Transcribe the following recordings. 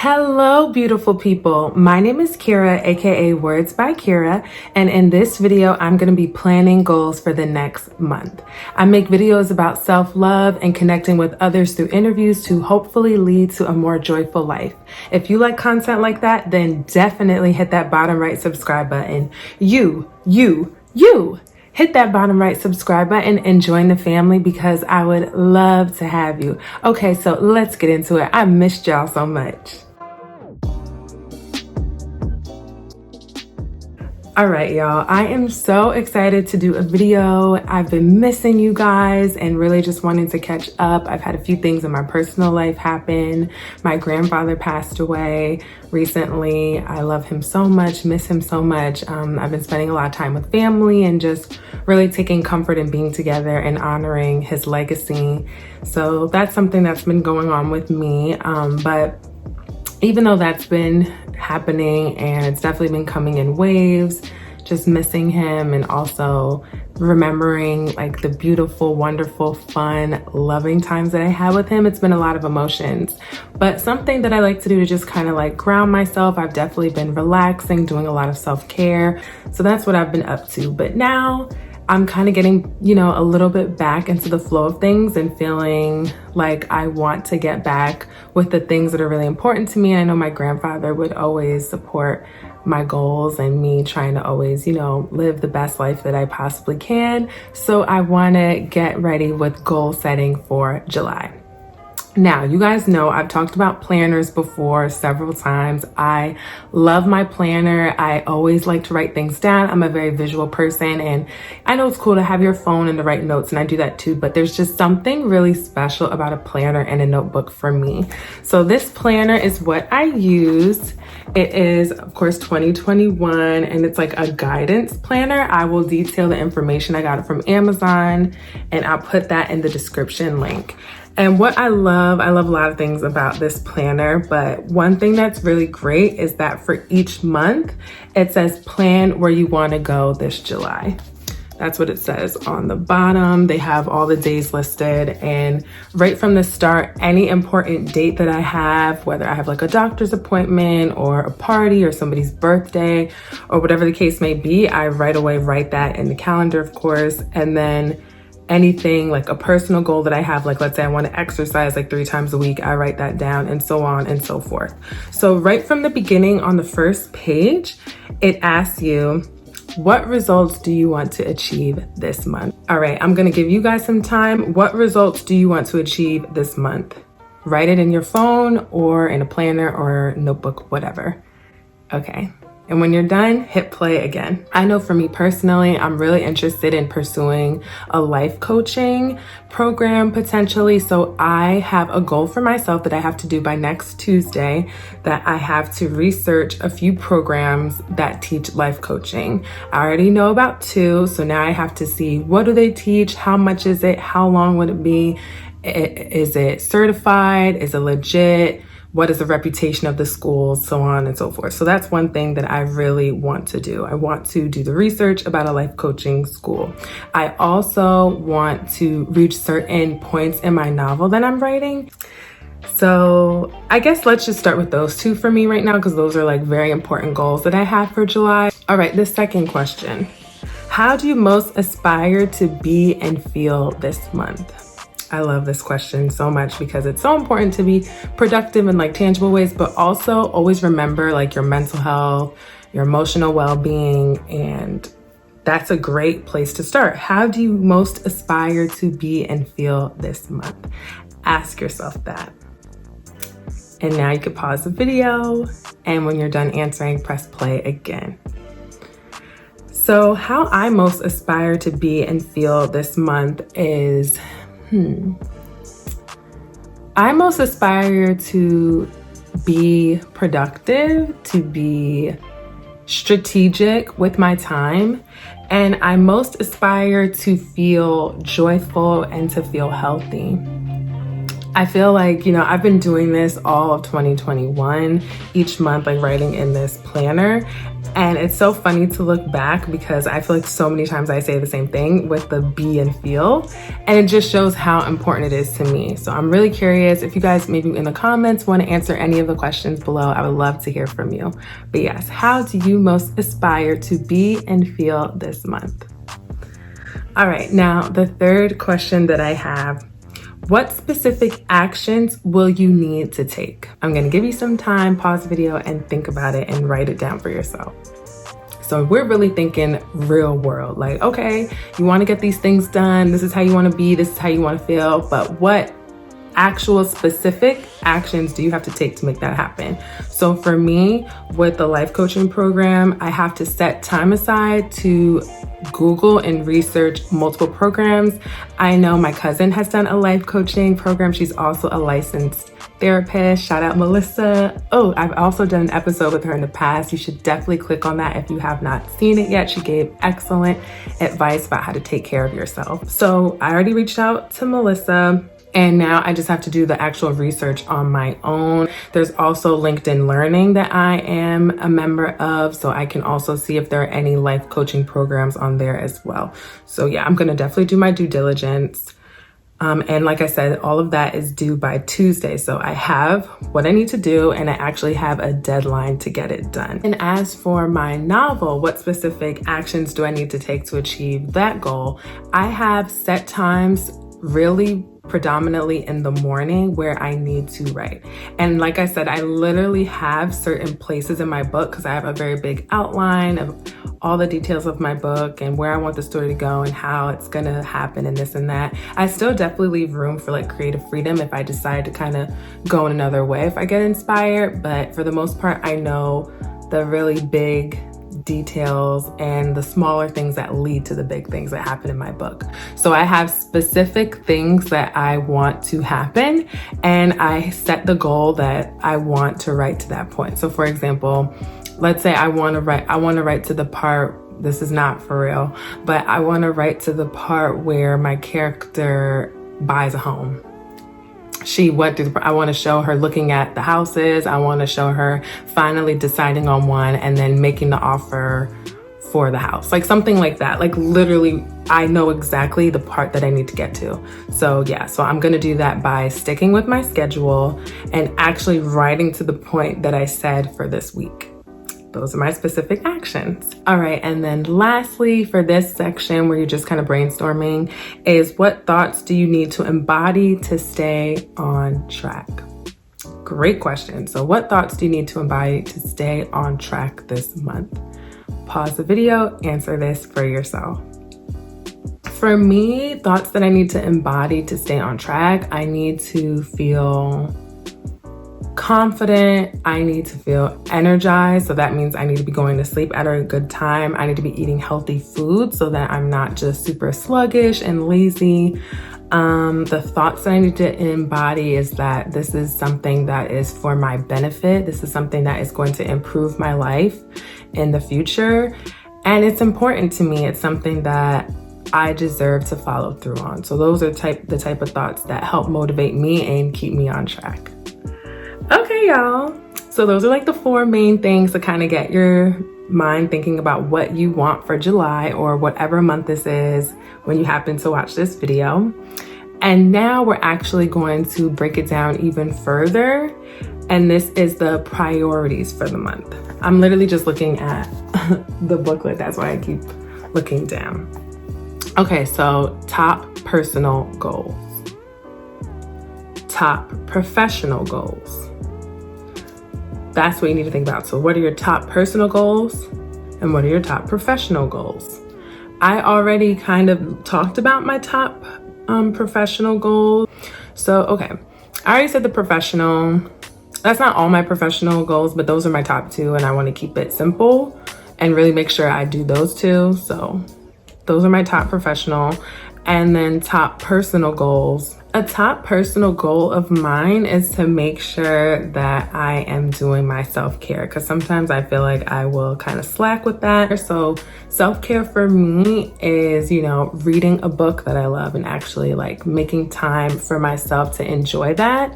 Hello, beautiful people. My name is Kira, aka Words by Kira, and in this video, I'm going to be planning goals for the next month. I make videos about self-love and connecting with others through interviews to hopefully lead to a more joyful life. If you like content like that, then definitely hit that bottom right subscribe button. You. Hit that bottom right subscribe button and join the family because I would love to have you. Okay, so let's get into it. I missed y'all so much. All right, y'all, I am so excited to do a video. I've been missing you guys and really just wanting to catch up. I've had a few things in my personal life happen. My grandfather passed away recently. I love him so much, miss him so much. I've been spending a lot of time with family and just really taking comfort in being together and honoring his legacy. So that's something that's been going on with me. But even though that's been happening and it's definitely been coming in waves, just missing him and also remembering like the beautiful, wonderful, fun, loving times that I had with him, it's been a lot of emotions. But something that I like to do to just kind of like ground myself, I've definitely been relaxing, doing a lot of self-care. So that's what I've been up to. But now I'm kind of getting, a little bit back into the flow of things and feeling like I want to get back with the things that are really important to me. I know my grandfather would always support my goals and me trying to always, live the best life that I possibly can. So I want to get ready with goal setting for July. Now, you guys know I've talked about planners before several times. I love my planner. I always like to write things down. I'm a very visual person, and I know it's cool to have your phone and to write notes, and I do that too, but there's just something really special about a planner and a notebook for me. So this planner is what I use. It is, of course, 2021, and it's like a guidance planner. I will detail the information. I got it from Amazon, and I'll put that in the description link. And what I love a lot of things about this planner, but one thing that's really great is that for each month, it says plan where you want to go this July. That's what it says on the bottom. They have all the days listed, and right from the start, any important date that I have, whether I have like a doctor's appointment or a party or somebody's birthday or whatever the case may be, I right away write that in the calendar, of course. And then anything like a personal goal that I have, like let's say I want to exercise like 3 times a week, I write that down, and so on and so forth. So right from the beginning on the first page, it asks you, what results do you want to achieve this month? All right, I'm gonna give you guys some time. What results do you want to achieve this month? Write it in your phone or in a planner or notebook, whatever. Okay. And when you're done, hit play again. I know for me personally, I'm really interested in pursuing a life coaching program potentially. So I have a goal for myself that I have to do by next Tuesday, that I have to research a few programs that teach life coaching. I already know about 2. So now I have to see, what do they teach? How much is it? How long would it be? Is it certified? Is it legit? What is the reputation of the school, so on and so forth. So that's one thing that I really want to do. I want to do the research about a life coaching school. I also want to reach certain points in my novel that I'm writing. So I guess let's just start with those 2 for me right now, because those are like very important goals that I have for July. All right, the second question. How do you most aspire to be and feel this month? I love this question so much because it's so important to be productive in like tangible ways, but also always remember like your mental health, your emotional well-being, and that's a great place to start. How do you most aspire to be and feel this month? Ask yourself that. And now you can pause the video, and when you're done answering, press play again. So how I most aspire to be and feel this month is I most aspire to be productive, to be strategic with my time, and I most aspire to feel joyful and to feel healthy. I feel like, I've been doing this all of 2021, each month, like writing in this planner. And it's so funny to look back because I feel like so many times I say the same thing with the be and feel, and it just shows how important it is to me. So I'm really curious if you guys maybe in the comments want to answer any of the questions below. I would love to hear from you. But yes, how do you most aspire to be and feel this month? All right, now the third question that I have: what specific actions will you need to take? I'm gonna give you some time, pause the video and think about it and write it down for yourself. So we're really thinking real world, like, okay, you wanna get these things done, this is how you wanna be, this is how you wanna feel, but what actual specific actions do you have to take to make that happen? So for me, with the life coaching program, I have to set time aside to Google and research multiple programs. I know my cousin has done a life coaching program. She's also a licensed therapist. Shout out Melissa. Oh, I've also done an episode with her in the past. You should definitely click on that if you have not seen it yet. She gave excellent advice about how to take care of yourself. So I already reached out to Melissa, and now I just have to do the actual research on my own. There's also LinkedIn Learning that I am a member of, so I can also see if there are any life coaching programs on there as well. So yeah, I'm gonna definitely do my due diligence. And like I said, all of that is due by Tuesday. So I have what I need to do, and I actually have a deadline to get it done. And as for my novel, what specific actions do I need to take to achieve that goal? I have set times really predominantly in the morning where I need to write. And like I said, I literally have certain places in my book because I have a very big outline of all the details of my book and where I want the story to go and how it's gonna happen and this and that. I still definitely leave room for like creative freedom if I decide to kind of go in another way if I get inspired, but for the most part, I know the really big details and the smaller things that lead to the big things that happen in my book. So I have specific things that I want to happen, and I set the goal that I want to write to that point. So for example, let's say I want to write to the part, this is not for real, but I want to write to the part where my character buys a home. I want to show her looking at the houses. I want to show her finally deciding on one and then making the offer for the house, like something like that. Like literally, I know exactly the part that I need to get to. So yeah, so I'm going to do that by sticking with my schedule and actually writing to the point that I said for this week. Those are my specific actions. All right, and then lastly for this section where you're just kind of brainstorming is what thoughts do you need to embody to stay on track? Great question. So what thoughts do you need to embody to stay on track this month? Pause the video, answer this for yourself. For me, thoughts that I need to embody to stay on track, I need to feel confident. I need to feel energized. So that means I need to be going to sleep at a good time. I need to be eating healthy food so that I'm not just super sluggish and lazy. The thoughts that I need to embody is that this is something that is for my benefit. This is something that is going to improve my life in the future. And it's important to me. It's something that I deserve to follow through on. So those are the type of thoughts that help motivate me and keep me on track. Okay, y'all. So those are like the 4 main things to kind of get your mind thinking about what you want for July or whatever month this is when you happen to watch this video. And now we're actually going to break it down even further. And this is the priorities for the month. I'm literally just looking at the booklet. That's why I keep looking down. Okay, so top personal goals, top professional goals. That's what you need to think about. So what are your top personal goals and what are your top professional goals? I already kind of talked about my top professional goals. So, okay, I already said the professional. That's not all my professional goals, but those are my top 2, and I want to keep it simple and really make sure I do those 2. So those are my top professional. And then top personal goals. A top personal goal of mine is to make sure that I am doing my self-care, because sometimes I feel like I will kind of slack with that. So self-care for me is, reading a book that I love and actually like making time for myself to enjoy that.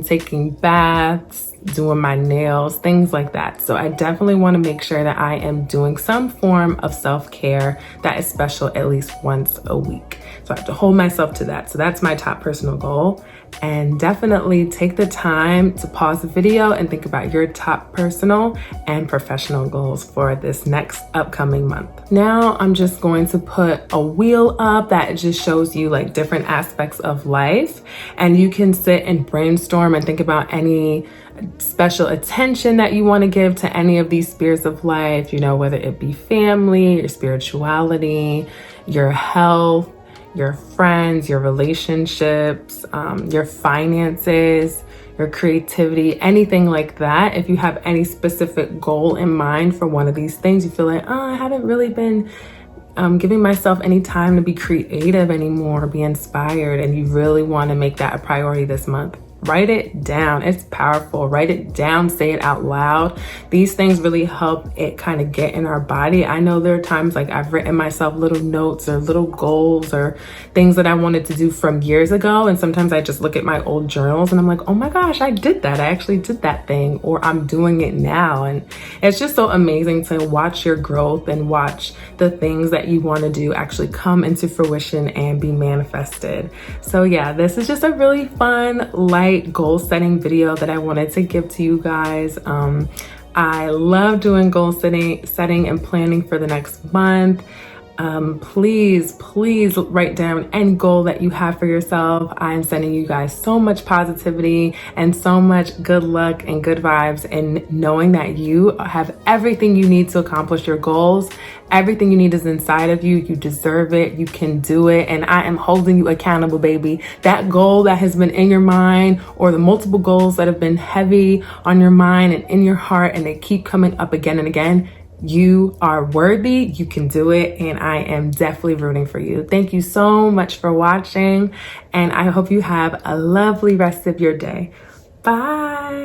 Taking baths, doing my nails, things like that. So I definitely want to make sure that I am doing some form of self-care that is special at least once a week. So I have to hold myself to that. So that's my top personal goal. And definitely take the time to pause the video and think about your top personal and professional goals for this next upcoming month. Now I'm just going to put a wheel up that just shows you like different aspects of life, and you can sit and brainstorm and think about any special attention that you want to give to any of these spheres of life, you know, whether it be family, your spirituality, your health, your friends, your relationships, your finances, your creativity, anything like that. If you have any specific goal in mind for one of these things, you feel like, oh, I haven't really been giving myself any time to be creative anymore, be inspired, and you really want to make that a priority this month, write it down. It's powerful. Write it down, say it out loud. These things really help it kind of get in our body. I know there are times like I've written myself little notes or little goals or things that I wanted to do from years ago. And sometimes I just look at my old journals and I'm like, oh my gosh, I did that. I actually did that thing, or I'm doing it now. And it's just so amazing to watch your growth and watch the things that you want to do actually come into fruition and be manifested. So yeah, this is just a really fun, light goal setting video that I wanted to give to you guys. I love doing goal setting and planning for the next month. Please write down any goal that you have for yourself. I'm sending you guys so much positivity and so much good luck and good vibes, and knowing that you have everything you need to accomplish your goals. Everything you need is inside of you. You deserve it. You can do it. And I am holding you accountable, baby. That goal that has been in your mind, or the multiple goals that have been heavy on your mind and in your heart, and they keep coming up again and again, you are worthy, you can do it, and I am definitely rooting for you. Thank you so much for watching, and I hope you have a lovely rest of your day. Bye.